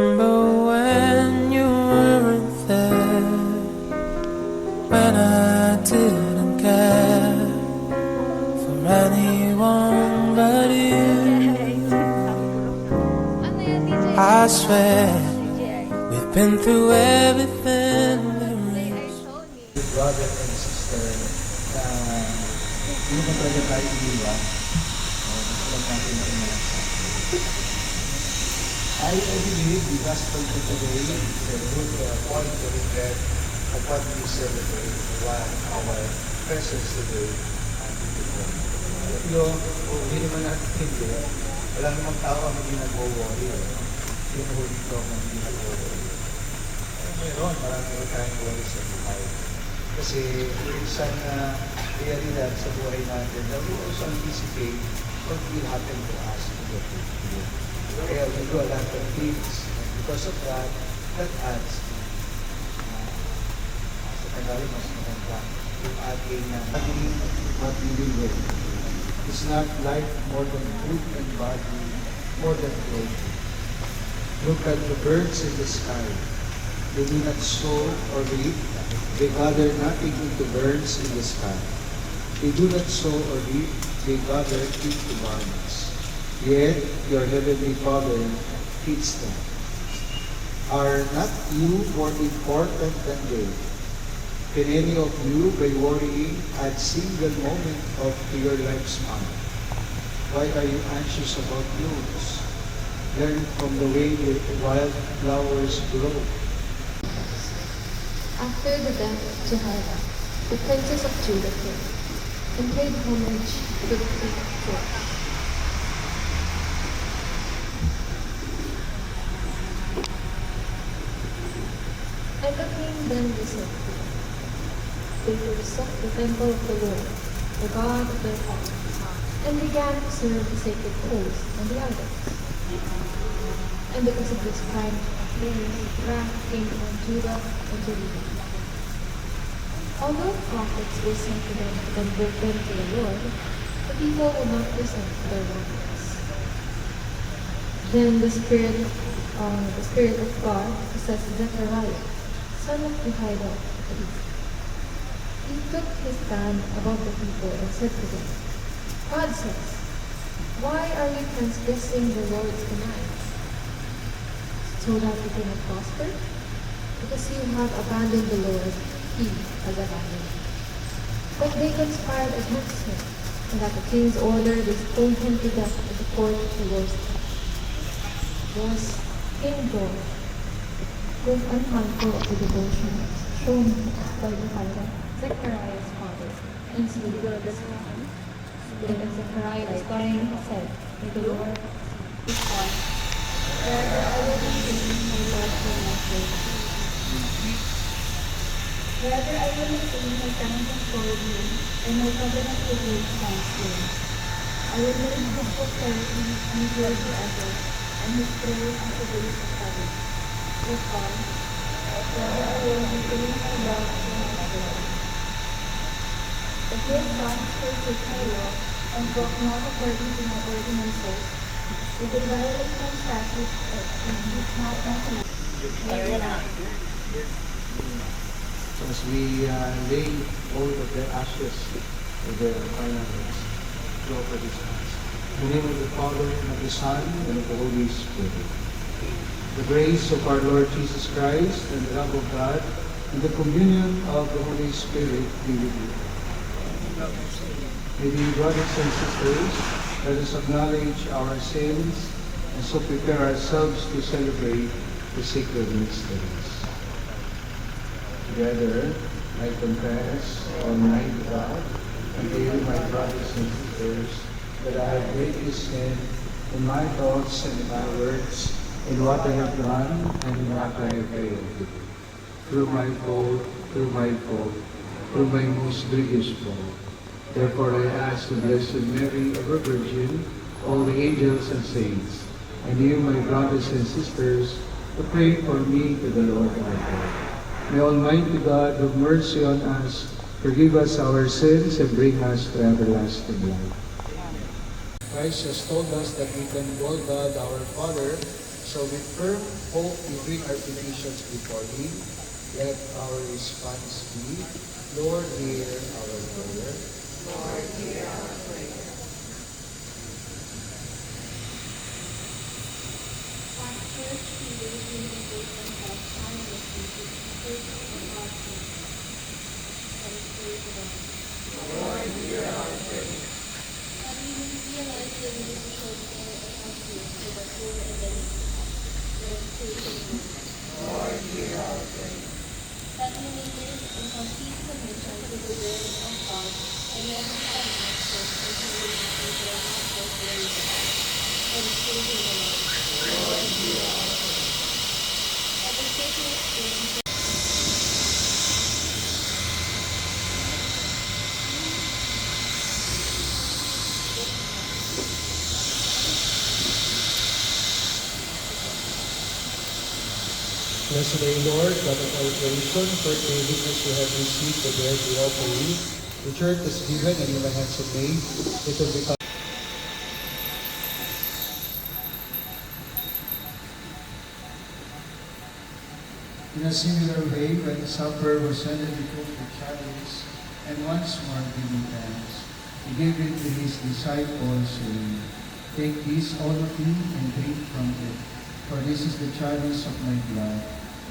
remember when you weren't there, when I didn't care for anyone but you. I swear we've been through everything there is. Brother and sister na hindi mo talaga tayo iniwan. Gusto lang natin umaasa. I believe the gospel for today is a good point to reflect on what we celebrate while our presence today at the Yung hindi naman natin hindi. Wala namang tao ang hindi nag-worry. Yung huli ko ang hindi nag-worry. Meron, marami rin tayong worry sa buhay. Kasi isang realidad sa buhay natin that we also anticipate what will happen to us in the future. Kaya we do a lot of things. And because of that, that adds sa Tagalog mas maganda yung ating what we live with. It's not life more than food and body, more than clothing. Look at the birds in the sky. They do not sow or reap. They gather nothing into barns in the sky. They do not sow or reap. They gather into barns. Yet your heavenly Father feeds them. Are not you more important than they? Can any of you, by worrying, add single moment of your lifespan? Why are you anxious about clothes? Learn from the way the wild flowers grow. After the death of Jehoiada, the princes of Judah came and paid homage to the king of Judah. And the king then listened. They forsook the temple of the Lord, the God of their fathers, and began to serve the sacred poles and the idols. And because of this crime, wrath came on Judah and Jerusalem. Although prophets were sent to them to convert them to the Lord, the people would not listen to their warnings. Then the Spirit of God possessed Zechariah, son of Jehoiada the priest. He took his stand above the people and said to them, God says, why are you transgressing the Lord's commands? So that you cannot prosper? Because you have abandoned the Lord, he has abandoned you. But they conspired against him, and at the king's order they stoned him to death at the court of the Lord's court. Thus, King Joram was unmindful of the devotion shown by Jehoiada, Zechariah's father, and slew the son. Then as Zechariah was dying, he said, may the Lord respond. Rather, I will be singing my Lord for my faith. Rather, I will be singing my covenant for you, and my covenant with you stands still. I will make his prosperity endure forever, and his praise as the days of heaven. With God, rather, I will be singing my love for my Lord. The great God forsake my law, and walk not according to my ordinances, with the violate my statutes, and keep not my commandments. So as we lay hold of their ashes of their finances, to offer this mass. In the name of the Father, and of the Son, and of the Holy Spirit. The grace of our Lord Jesus Christ, and the love of God, and the communion of the Holy Spirit be with you. May the brothers and sisters, let us acknowledge our sins, and so prepare ourselves to celebrate the sacred mysteries. Together, I confess, Almighty God, and you, my brothers and sisters, that I have greatly sinned in my thoughts and in my words, in what I have done and in what I have failed to do. Through my fault, through my most grievous fault. Therefore I ask the Blessed Mary, ever Virgin, all the angels and saints, and you, my brothers and sisters, to pray for me to the Lord our God. May Almighty God have mercy on us, forgive us our sins, and bring us to everlasting life. Christ has told us that we can call God our Father, So with firm hope we bring our petitions before Him. Let our response be, Lord, hear our prayer. Lord, hear our prayer. At church, we raise the invitation of tirelessly to search for God's will. Let us pray to God. Lord, hear our prayer. That we may realize the beneficial care and outreach to the poor and the needy. Let us pray to God. Lord, hear our prayer. That we may live in complete submission to the will of God and never submit to the regulations of the natural glory of God. Let us pray to the Lord. Lord, hear our prayer. Let us take an experience. Blessed are you, Lord, God of all creation, for daily as you have received the bread we offer you. The church is given and in the hands of made, it will become. In a similar way, when supper was ended, he took the chalice, and once more giving thanks, he gave it to his disciples, saying, Take this, all of you, and drink from it, for this is the chalice of my blood,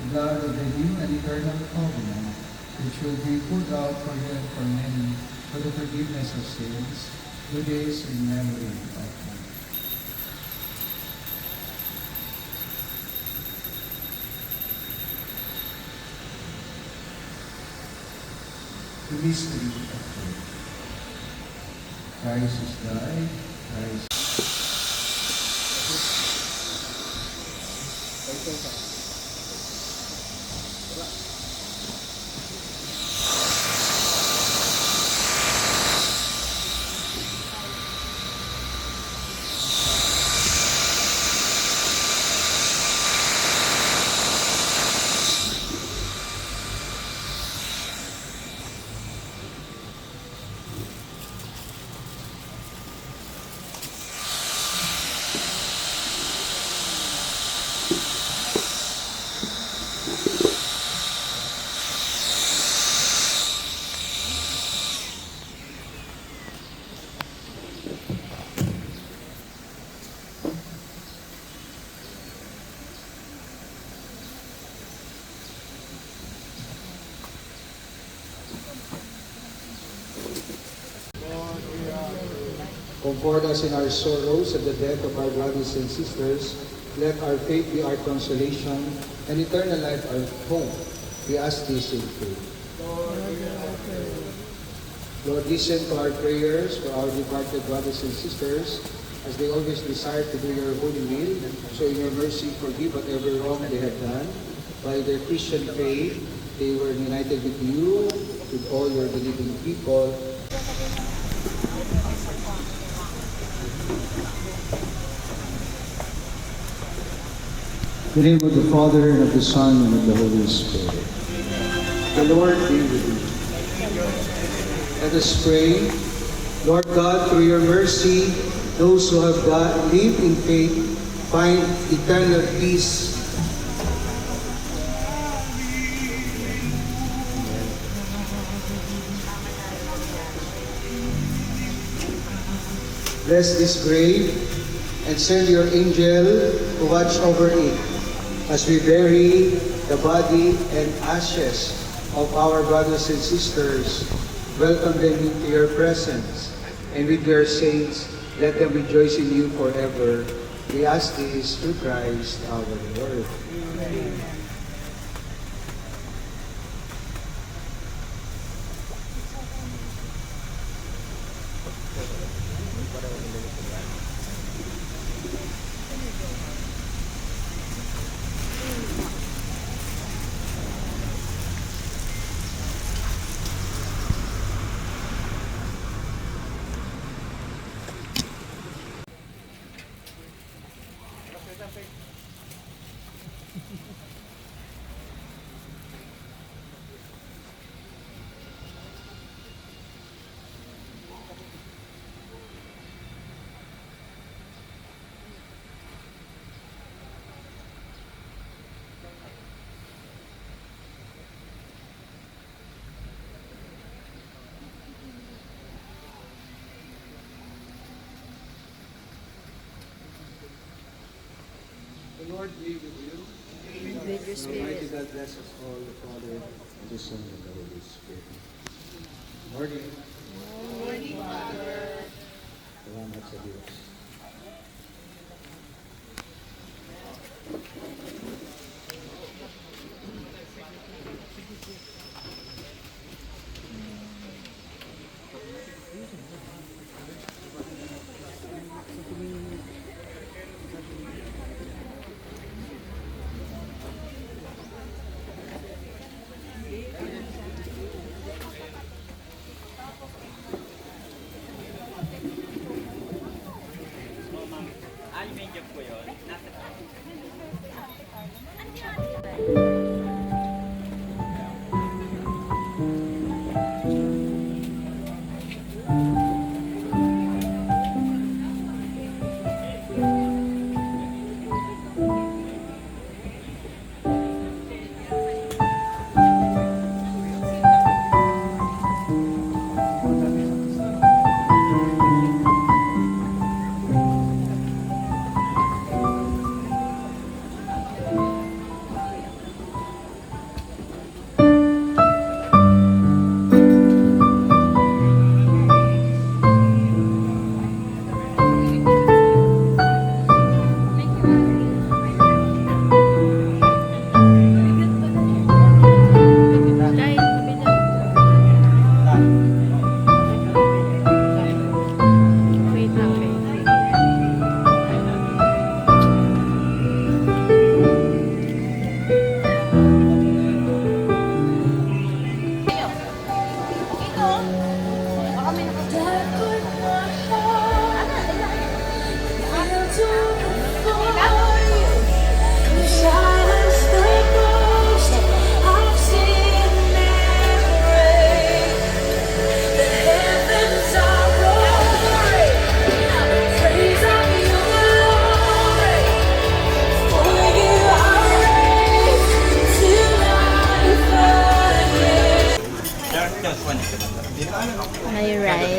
the blood of the new and eternal covenant, which will be poured out for you and for many, for the forgiveness of sins. Do this in memory of me. The mystery of faith. Christ is died, Christ. Comfort us in our sorrows at the death of our brothers and sisters. Let our faith be our consolation and eternal life our hope. We ask this in faith. Lord, listen to our prayers for our departed brothers and sisters as they always desire to do your holy will. So in your mercy, forgive whatever wrong they have done. By their Christian faith, they were united with you, with all your believing people. In the name of the Father, and of the Son, and of the Holy Spirit. The Lord be with you. Let us pray. Lord God, through your mercy, those who have lived in faith find eternal peace. Bless this grave and send your angel to watch over it as we bury the body and ashes of our brothers and sisters. Welcome them into your presence, and with your saints, let them rejoice in you forever. We ask this through Christ our Lord. Amen. Lord be with you. With your Almighty spirit. God bless us all, the Father, the Son, and the Holy Spirit. Morning. Morning, Father. Salamat sa Diyos. Wait lang, wait. May rice.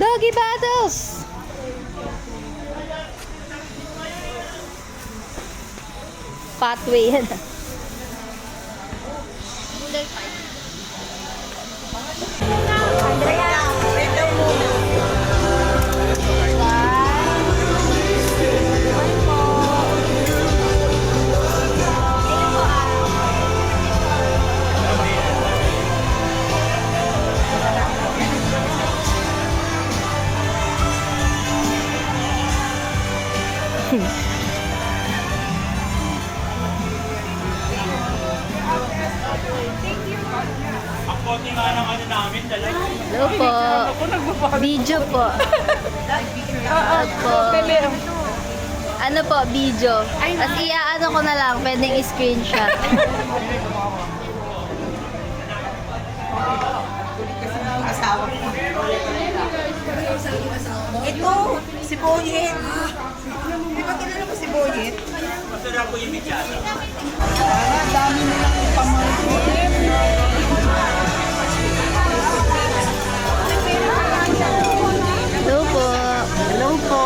Doggy battles! Pathway yan. Hello po. Video po. Opo. Ano po, video. Tapos iaano ko na lang, pwedeng i-screenshot. Ito, si Boyet. Di ba kilala mo si Boyet? Masarap po yung midyata. Dami nilang pamangkin. Hello po. Hello po.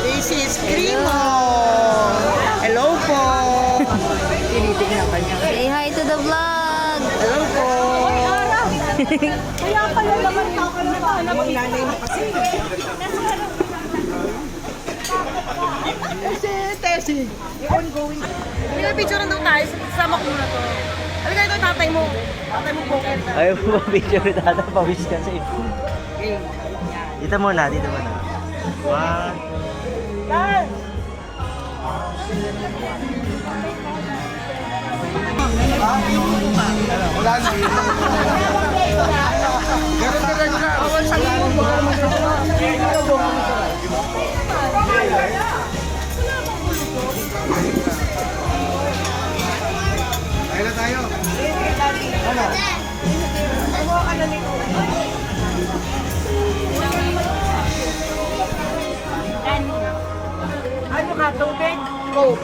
This is Primo. Hello po. Tinitignan ka niya. Say hi to the vlog. Hello po. Kaya pala naman ako naman. Nanay mo kasi. Tessie. Ongoing. Hindi na picture daw tayo. Sama ko muna to. Ano ito tatay mo? Tatay mo poker. Ayaw mo video ni Tata, pawis kasi. Okay. Dito muna, dito muna. One. Yan. Wala na. Ganun ka lang ka. Kaya na tayo. Ano? Ano ka, tubig? Coke.